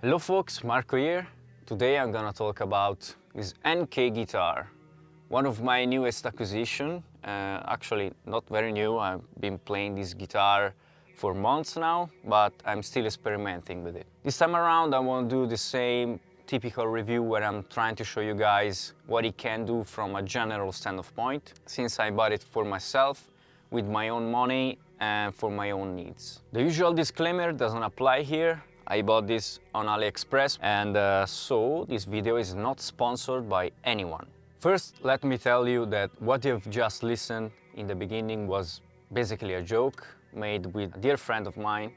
Hello folks, Marco here. Today I'm gonna talk about this NK guitar. One of my newest acquisition, actually not very new. I've been playing this guitar for months now, but I'm still experimenting with it. This time around I want to do the same typical review where I'm trying to show you guys what it can do from a general standpoint, since I bought it for myself with my own money and for my own needs. The usual disclaimer doesn't apply here. I bought this on AliExpress, and so this video is not sponsored by anyone. First, let me tell you that what you've just listened in the beginning was basically a joke made with a dear friend of mine.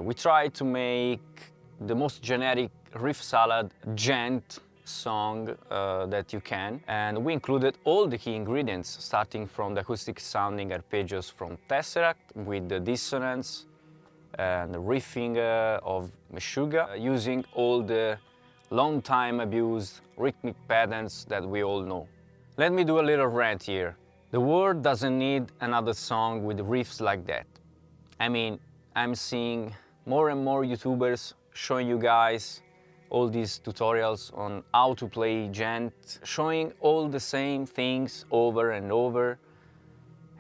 We tried to make the most generic riff salad Djent song that you can, and we included all the key ingredients, starting from the acoustic sounding arpeggios from Tesseract with the dissonance and the riffing of Meshuggah, using all the long time abused rhythmic patterns that we all know. Let me do a little rant here. The world doesn't need another song with riffs like that. I mean, I'm seeing more and more YouTubers showing you guys all these tutorials on how to play Djent, showing all the same things over and over,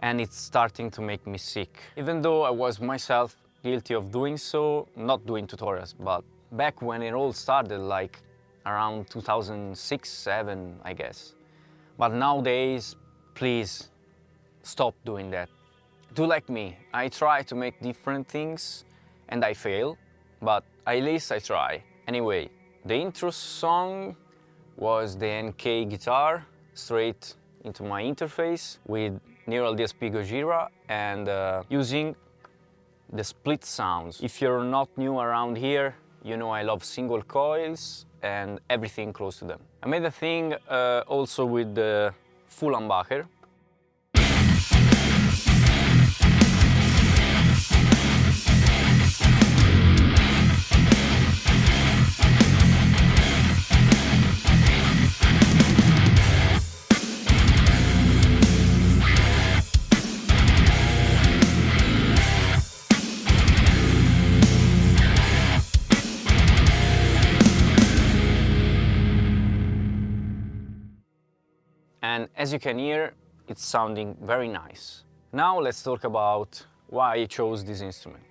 and it's starting to make me sick. Even though I was myself guilty of doing so, not doing tutorials, but back when it all started, like around 2006-07, I guess. But nowadays, please stop doing that. Do like me. I try to make different things and I fail, but at least I try. Anyway, the intro song was the NK guitar straight into my interface with Neural DSP Gojira and using the split sounds. If you're not new around here, you know I love single coils and everything close to them. I made a thing also with the full humbucker. And as you can hear, it's sounding very nice. Now let's talk about why I chose this instrument.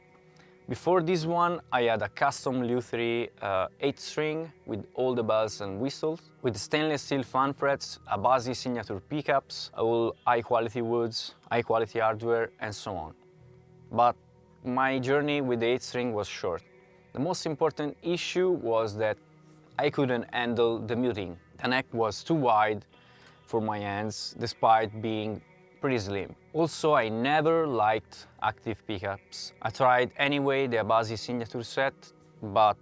Before this one, I had a custom UFXII 8-string with all the bells and whistles, with stainless steel fan frets, a Basi signature pickups, all high-quality woods, high-quality hardware, and so on. But my journey with the 8-string was short. The most important issue was that I couldn't handle the muting. The neck was too wide for my hands, despite being pretty slim. Also, I never liked active pickups. I tried anyway the Basi signature set, but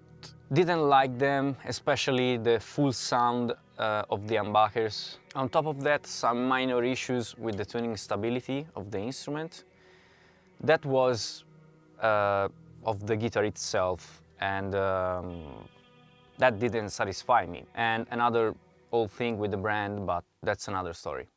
didn't like them, especially the full sound of the humbuckers. On top of that, some minor issues with the tuning stability of the instrument. That was of the guitar itself, and that didn't satisfy me. And another old thing with the brand, but that's another story.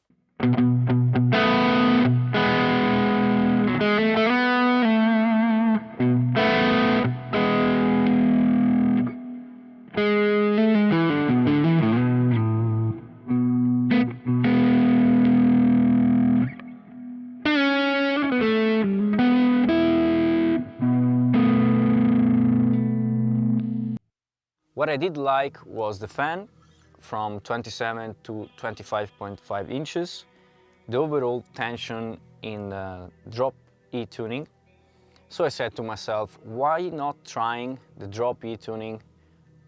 What I did like was the fan, from 27 to 25.5 inches, the overall tension in drop E tuning. So I said to myself, why not trying the drop E tuning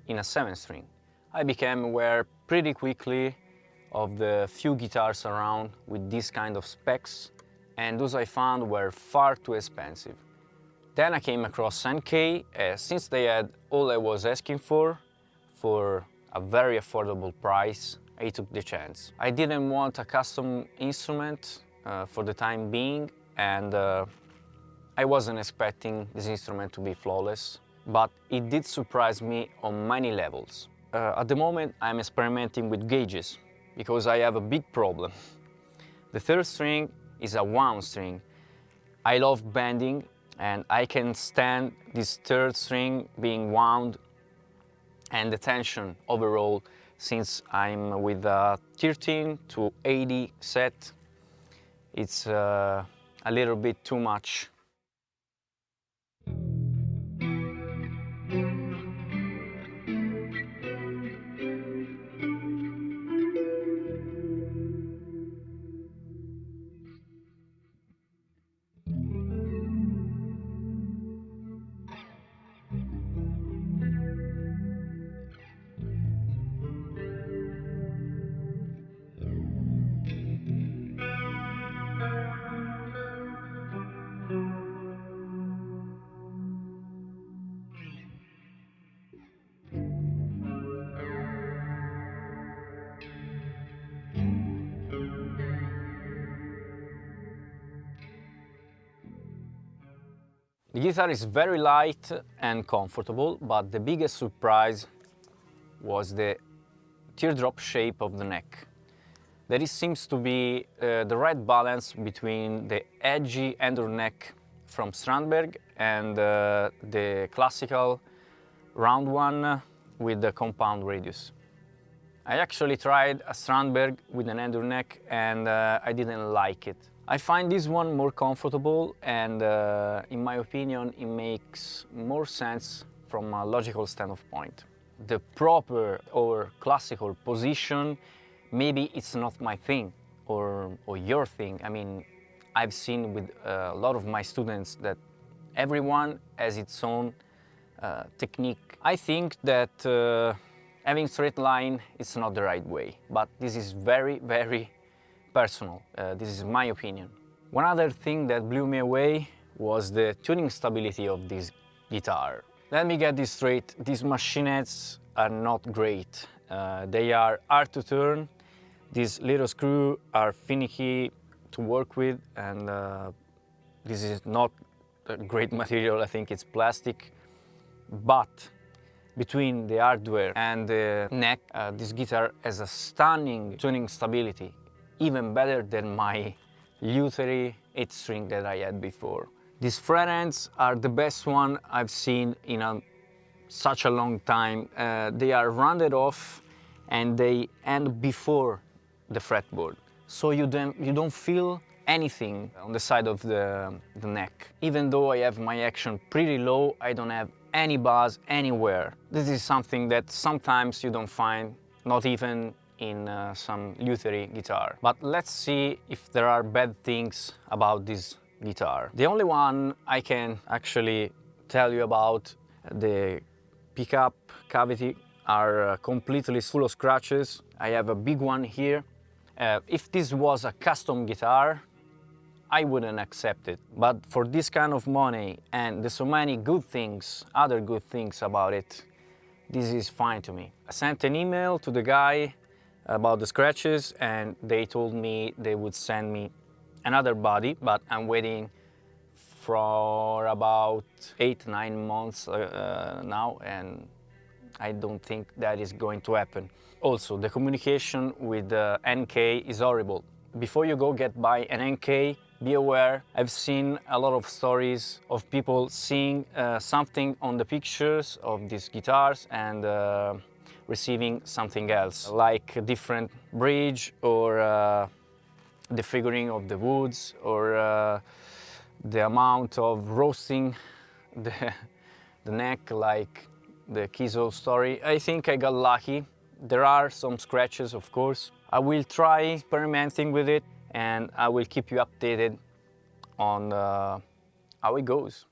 in a 7-string? I became aware pretty quickly of the few guitars around with this kind of specs, and those I found were far too expensive. Then I came across NK, since they had all I was asking for a very affordable price, I took the chance. I didn't want a custom instrument for the time being, and I wasn't expecting this instrument to be flawless, but it did surprise me on many levels. At the moment I'm experimenting with gauges, because I have a big problem. The third string is a wound string. I love bending, and I can stand this third string being wound and the tension overall, since I'm with a 13 to 80 set, it's a little bit too much. The guitar is very light and comfortable, but the biggest surprise was the teardrop shape of the neck. There seems to be the right balance between the edgy ender neck from Strandberg and the classical round one with the compound radius. I actually tried a Strandberg with an ender neck and I didn't like it. I find this one more comfortable and in my opinion it makes more sense from a logical standpoint. The proper or classical position, maybe it's not my thing or your thing. I mean, I've seen with a lot of my students that everyone has its own technique. I think that having straight line is not the right way, but this is very, very personal. This is my opinion. One other thing that blew me away was the tuning stability of this guitar. Let me get this straight, these machinettes are not great. They are hard to turn, these little screws are finicky to work with, and this is not a great material, I think it's plastic. But between the hardware and the neck, this guitar has a stunning tuning stability, even better than my UFXII 8-string that I had before. These fret ends are the best one I've seen in such a long time. They are rounded off and they end before the fretboard, so you don't feel anything on the side of the neck. Even though I have my action pretty low, I don't have any buzz anywhere. This is something that sometimes you don't find, not even in some UFXII guitar. But let's see if there are bad things about this guitar. The only one I can actually tell you about, the pickup cavity are completely full of scratches. I have a big one here. If this was a custom guitar, I wouldn't accept it. But for this kind of money and there's so many good things, other good things about it, this is fine to me. I sent an email to the guy about the scratches and they told me they would send me another body, but I'm waiting for about 8-9 months now, and I don't think that is going to happen. Also, the communication with the NK is horrible. Before you go get by an NK, be aware. I've seen a lot of stories of people seeing something on the pictures of these guitars and receiving something else, like a different bridge or the figuring of the woods or the amount of roasting the neck, like the Kiso story. I think I got lucky. There are some scratches, of course. I will try experimenting with it and I will keep you updated on how it goes.